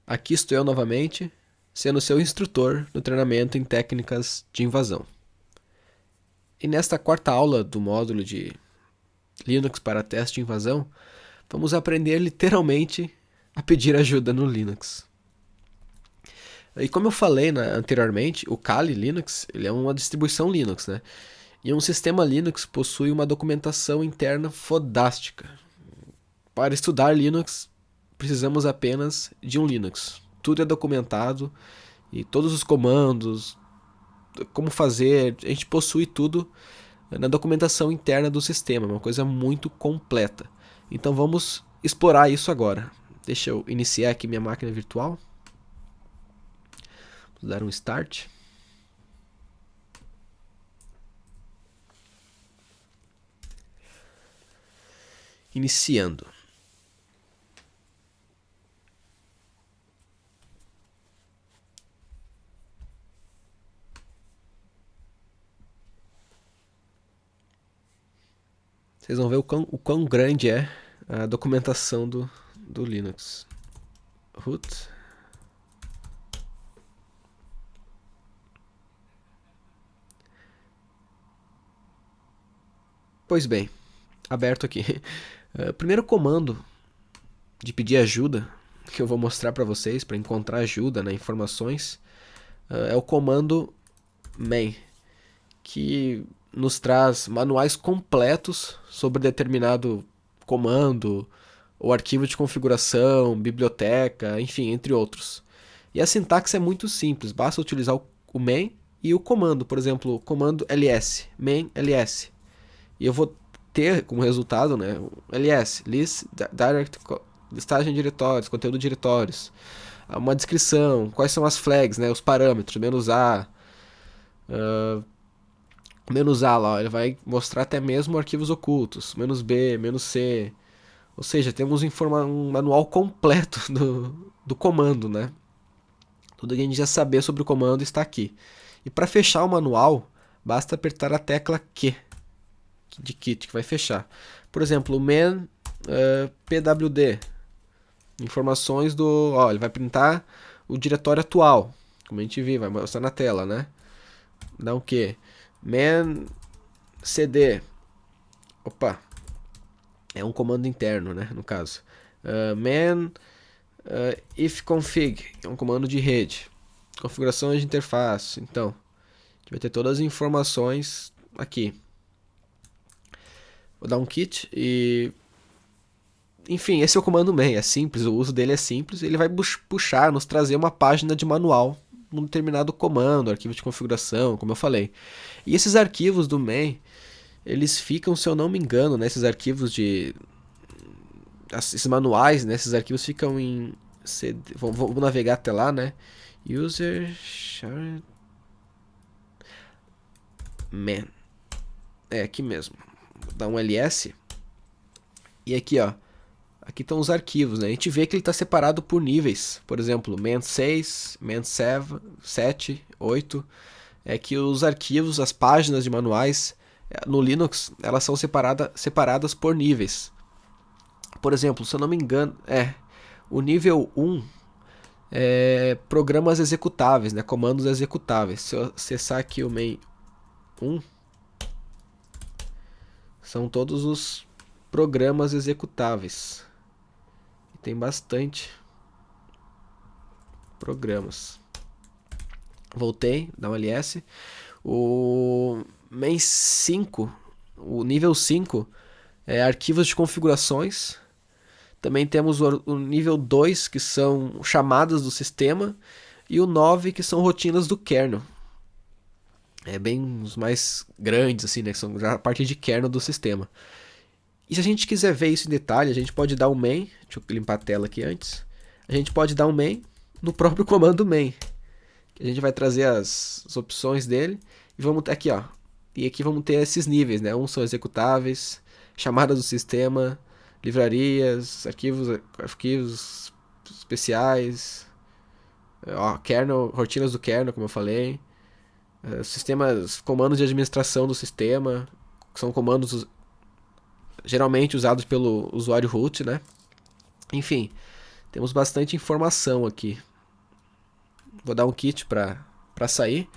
aqui estou eu novamente, sendo seu instrutor no treinamento em técnicas de invasão. E nesta quarta aula do módulo de Linux para teste de invasão, vamos aprender literalmente a pedir ajuda no Linux. E como eu falei anteriormente, o Kali Linux ele é uma distribuição Linux, né? E um sistema Linux possui uma documentação interna fodástica. Para estudar Linux, precisamos apenas de um Linux. Tudo é documentado e todos os comandos, como fazer, a gente possui tudo na documentação interna do sistema, uma coisa muito completa. Então vamos explorar isso agora. Deixa eu iniciar aqui minha máquina virtual. Vou dar um start. Iniciando. Vocês vão ver o quão grande é a documentação do Linux. Root. Pois bem, aberto aqui. O primeiro comando de pedir ajuda que eu vou mostrar para vocês, para encontrar ajuda, né, informações, é o comando man, que nos traz manuais completos sobre determinado comando, ou arquivo de configuração, biblioteca, enfim, entre outros. E a sintaxe é muito simples, basta utilizar o man e o comando, por exemplo, o comando ls, man ls. E eu vou ter como resultado, né, o ls, list direct listagem de diretórios, conteúdo de diretórios, uma descrição, quais são as flags, né, os parâmetros, menos A lá, ele vai mostrar até mesmo arquivos ocultos, -b, -c, ou seja, temos um manual completo do comando, né? Tudo que a gente já saber sobre o comando está aqui. E para fechar o manual, basta apertar a tecla Q de kit, que vai fechar. Por exemplo, o man pwd, informações do... Ó, ele vai printar o diretório atual, como a gente viu, vai mostrar na tela, né? Dá o quê? Man cd. Opa, é um comando interno, né, no caso. Man ifconfig, é um comando de rede. Configurações de interface. Então, a gente vai ter todas as informações aqui. Vou dar um kit e... Enfim, esse é o comando man, é simples, o uso dele é simples. Ele vai puxar, nos trazer uma página de manual num determinado comando, arquivo de configuração, como eu falei. E esses arquivos do man, eles ficam, se eu não me engano, né, esses arquivos de... esses manuais, né, esses arquivos ficam em CD, vou navegar até lá, né, user share man, é aqui mesmo, vou dar um ls, e aqui ó, aqui estão os arquivos, né, a gente vê que ele está separado por níveis, por exemplo, man 6, man 7, 8, é que os arquivos, as páginas de manuais no Linux, elas são separadas por níveis. Por exemplo, se eu não me engano, o nível 1 é programas executáveis, né, comandos executáveis. Se eu acessar aqui o main 1, são todos os programas executáveis. Tem bastante programas. Voltei, dá um ls. O main 5, o nível 5 é arquivos de configurações. Também temos o nível 2, que são chamadas do sistema, e o 9, que são rotinas do kernel. É bem os mais grandes, assim, né, que são já a parte de kernel do sistema. E se a gente quiser ver isso em detalhe, a gente pode dar um man, deixa eu limpar a tela aqui antes, a gente pode dar um man no próprio comando man. A gente vai trazer as opções dele, e vamos ter aqui, ó, e aqui vamos ter esses níveis, né, uns são executáveis, chamadas do sistema, livrarias, arquivos especiais, ó, kernel, rotinas do kernel, como eu falei, sistemas, comandos de administração do sistema, que são comandos geralmente usados pelo usuário root, né? Enfim, Temos bastante informação aqui. Vou dar um quit para sair.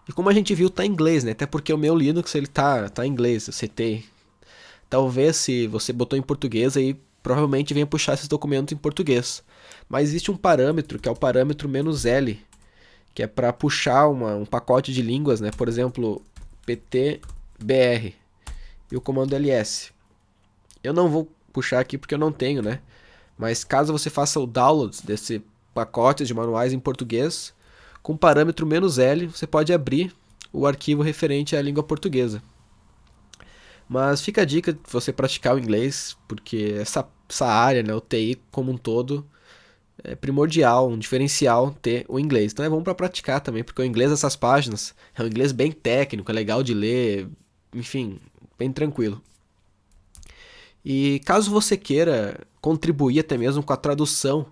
E como a gente viu, tá em inglês, né? Até porque o meu Linux ele tá em inglês, eu citei. Talvez se você botou em português aí, provavelmente venha puxar esses documentos em português. Mas existe um parâmetro, que é o parâmetro "-l", que é para puxar um pacote de línguas, né? Por exemplo, ptbr e o comando ls. Eu não vou puxar aqui porque eu não tenho, né? Mas caso você faça o download desse pacote de manuais em português, com o parâmetro "-l", você pode abrir o arquivo referente à língua portuguesa. Mas fica a dica de você praticar o inglês, porque essa área, né, o TI como um todo, é primordial, um diferencial ter o inglês. Então é bom para praticar também, porque o inglês dessas páginas é um inglês bem técnico, é legal de ler, enfim, bem tranquilo. E caso você queira contribuir até mesmo com a tradução,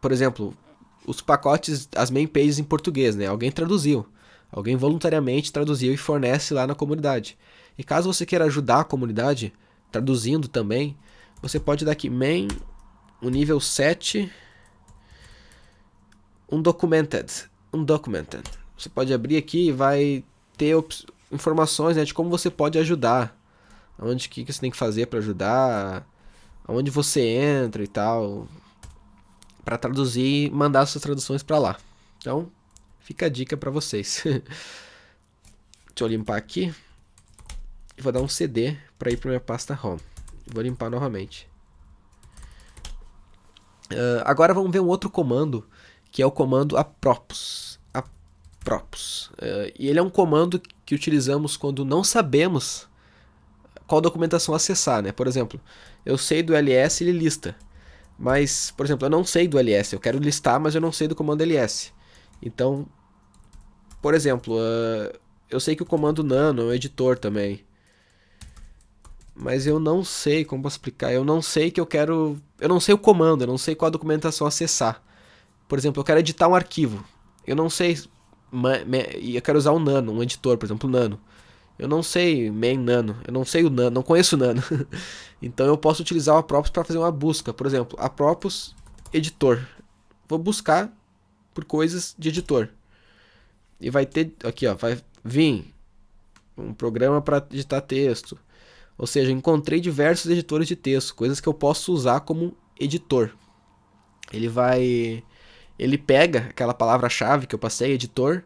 por exemplo, os pacotes, as main pages em português, né? Alguém traduziu, alguém voluntariamente traduziu e fornece lá na comunidade. E caso você queira ajudar a comunidade, traduzindo também, você pode dar aqui main, o nível 7, undocumented. Você pode abrir aqui e vai ter informações, né, de como você pode ajudar, onde que você tem que fazer para ajudar, aonde você entra e tal, para traduzir e mandar suas traduções para lá. Então, fica a dica para vocês. Deixa eu limpar aqui e vou dar um CD para ir para minha pasta home. Vou limpar novamente. Agora vamos ver um outro comando, que é o comando apropos. E ele é um comando que utilizamos quando não sabemos qual documentação acessar, né? Por exemplo, eu sei do ls, ele lista. Mas, por exemplo, eu não sei do ls, eu quero listar, mas eu não sei do comando ls. Então, por exemplo, eu sei que o comando nano é um editor também. Mas eu não sei como explicar. Eu não sei que eu quero. Eu não sei o comando, eu não sei qual a documentação acessar. Por exemplo, eu quero editar um arquivo. Eu não sei. E eu quero usar um nano, um editor, por exemplo, nano. Eu não sei main nano, eu não sei o nano, não conheço o nano. Então eu posso utilizar o apropos para fazer uma busca. Por exemplo, apropos editor. Vou buscar por coisas de editor. E vai ter aqui, ó, vai vir um programa para editar texto. Ou seja, encontrei diversos editores de texto, coisas que eu posso usar como editor. Ele pega aquela palavra-chave que eu passei, editor,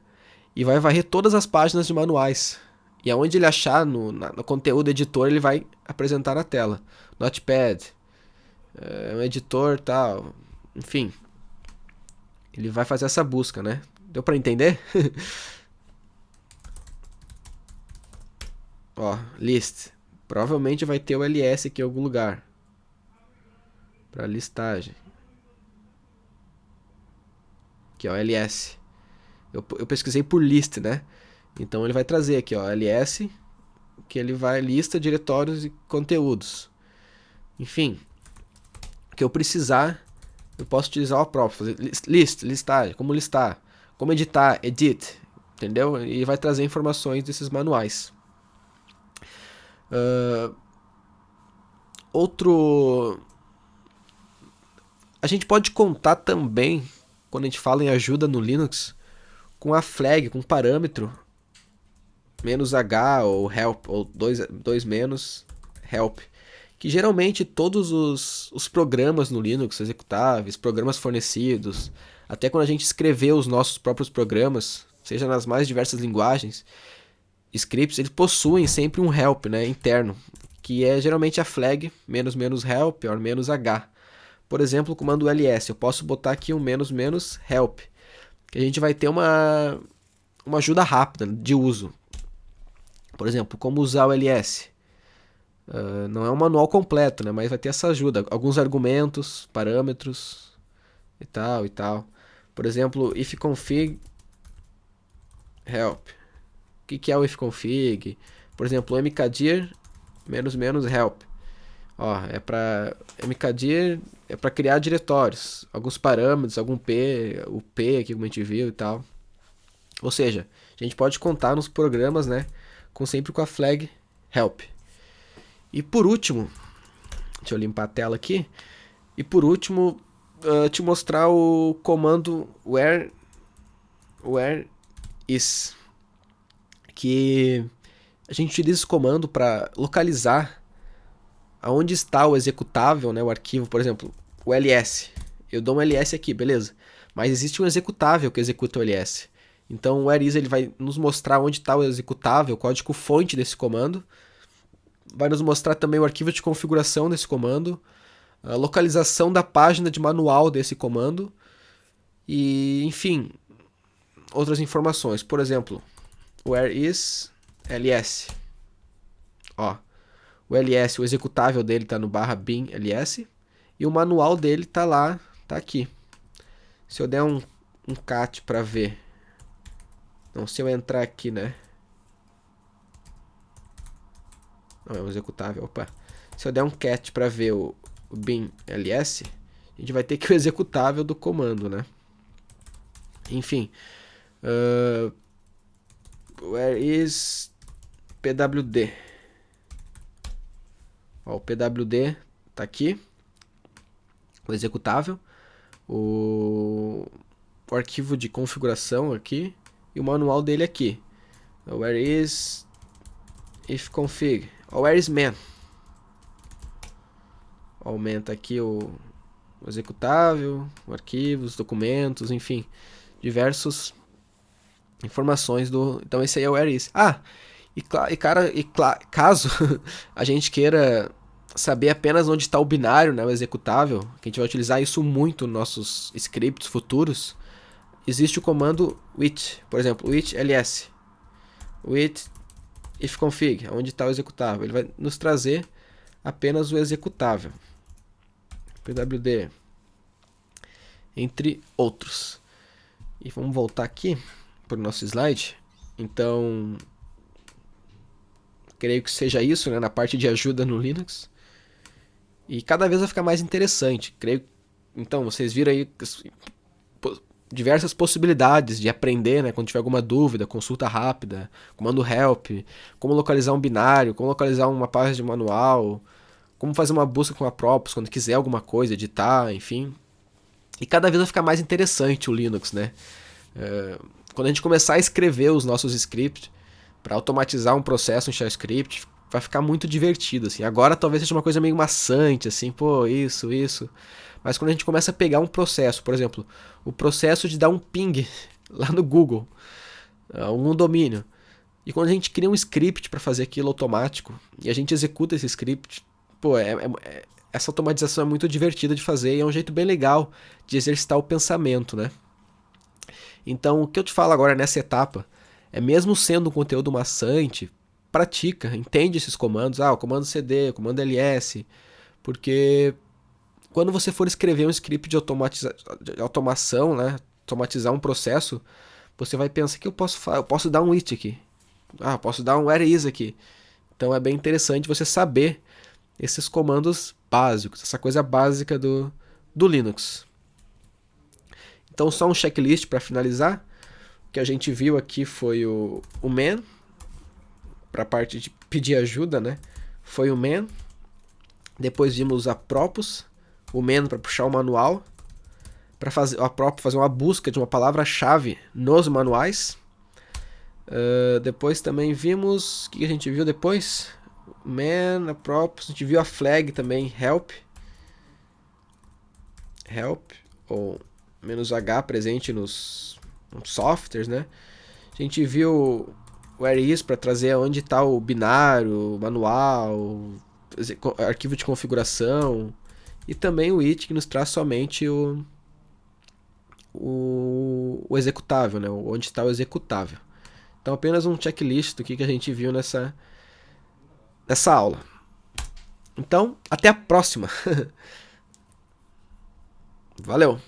e vai varrer todas as páginas de manuais. E aonde ele achar no conteúdo editor, ele vai apresentar na tela. Notepad, um editor tal, enfim. Ele vai fazer essa busca, né? Deu para entender? Ó, list. Provavelmente vai ter o ls aqui em algum lugar. Para listagem. Aqui, ó, ls. Eu pesquisei por list, né? Então ele vai trazer aqui, ó, ls, que ele vai lista diretórios e conteúdos. Enfim, o que eu precisar, eu posso utilizar o próprio, fazer listagem, como listar, como editar, edit, entendeu? E vai trazer informações desses manuais. A gente pode contar também, quando a gente fala em ajuda no Linux, com a flag, com o parâmetro "-h" ou help, ou dois menos help, que geralmente todos os programas no Linux, executáveis, programas fornecidos, até quando a gente escreveu os nossos próprios programas, seja nas mais diversas linguagens, scripts, eles possuem sempre um help, né, interno, que é geralmente a flag "-help" ou "-h". Por exemplo, o comando ls, eu posso botar aqui um "-help", que a gente vai ter uma ajuda rápida de uso. Por exemplo, como usar o ls. Não é um manual completo, né, mas vai ter essa ajuda. Alguns argumentos, parâmetros e tal e tal. Por exemplo, ifconfig help. O que é o ifconfig? Por exemplo, mkdir "-help. Ó, é para mkdir é para criar diretórios, alguns parâmetros, algum p, o p aqui como a gente viu e tal. Ou seja, a gente pode contar nos programas, né, sempre com a flag help. E por último, deixa eu limpar a tela aqui, E por último, te mostrar o comando where is, que a gente utiliza esse comando para localizar aonde está o executável, né, o arquivo, por exemplo, o ls. Eu dou um ls aqui, beleza. Mas existe um executável que executa o ls. Então o where is ele vai nos mostrar onde está o executável, o código-fonte desse comando. Vai nos mostrar também o arquivo de configuração desse comando, a localização da página de manual desse comando e, enfim, outras informações. Por exemplo, where is ls. Ó, o ls, o executável dele está no /bin ls e o manual dele está lá, está aqui. Se eu der um cat para ver, não, se eu entrar aqui, né? Não, é um executável, opa. Se eu der um cat para ver o bin ls, a gente vai ter que o executável do comando, né? Enfim, where is pwd? Ó, o pwd tá aqui, o executável, o arquivo de configuração aqui e o manual dele aqui. Where is ifconfig? Where is man? Aumenta aqui o executável, o arquivo, os documentos, enfim, diversas informações do. Então esse aí é o where is. Caso a gente queira saber apenas onde está o binário, né, o executável, que a gente vai utilizar isso muito nos nossos scripts futuros, existe o comando with, por exemplo, with ls, with ifconfig, onde está o executável. Ele vai nos trazer apenas o executável, pwd, entre outros. E vamos voltar aqui para o nosso slide. Então, creio que seja isso, né, na parte de ajuda no Linux. E cada vez vai ficar mais interessante. Creio. Então, vocês viram aí diversas possibilidades de aprender, né? Quando tiver alguma dúvida, consulta rápida, comando help, como localizar um binário, como localizar uma página de manual, como fazer uma busca com a Props quando quiser alguma coisa, editar, enfim. E cada vez vai ficar mais interessante o Linux, né? Quando a gente começar a escrever os nossos scripts para automatizar um processo em shell script, vai ficar muito divertido, assim. Agora talvez seja uma coisa meio maçante, assim, pô, isso. Mas quando a gente começa a pegar um processo, por exemplo, o processo de dar um ping lá no Google, um domínio, e quando a gente cria um script para fazer aquilo automático, e a gente executa esse script, pô, essa automatização é muito divertida de fazer e é um jeito bem legal de exercitar o pensamento, né? Então, o que eu te falo agora nessa etapa é, mesmo sendo um conteúdo maçante, pratica, entende esses comandos, o comando cd, o comando ls, porque quando você for escrever um script de automação, né, automatizar um processo, você vai pensar que eu posso dar um it aqui, posso dar um where is aqui. Então é bem interessante você saber esses comandos básicos, essa coisa básica do Linux. Então só um checklist para finalizar. O que a gente viu aqui foi o man, para a parte de pedir ajuda, né? Foi o man. Depois vimos a propos, o man para puxar o manual, para fazer a propos fazer uma busca de uma palavra-chave nos manuais. Depois também vimos, o que a gente viu depois? Man, a propos, a gente viu a flag também, help, ou -h presente nos softwares, né? A gente viu o where is para trazer onde está o binário, o manual, arquivo de configuração, e também o it, que nos traz somente o executável, né? Onde está o executável. Então apenas um checklist do que a gente viu nessa aula. Então, até a próxima. Valeu!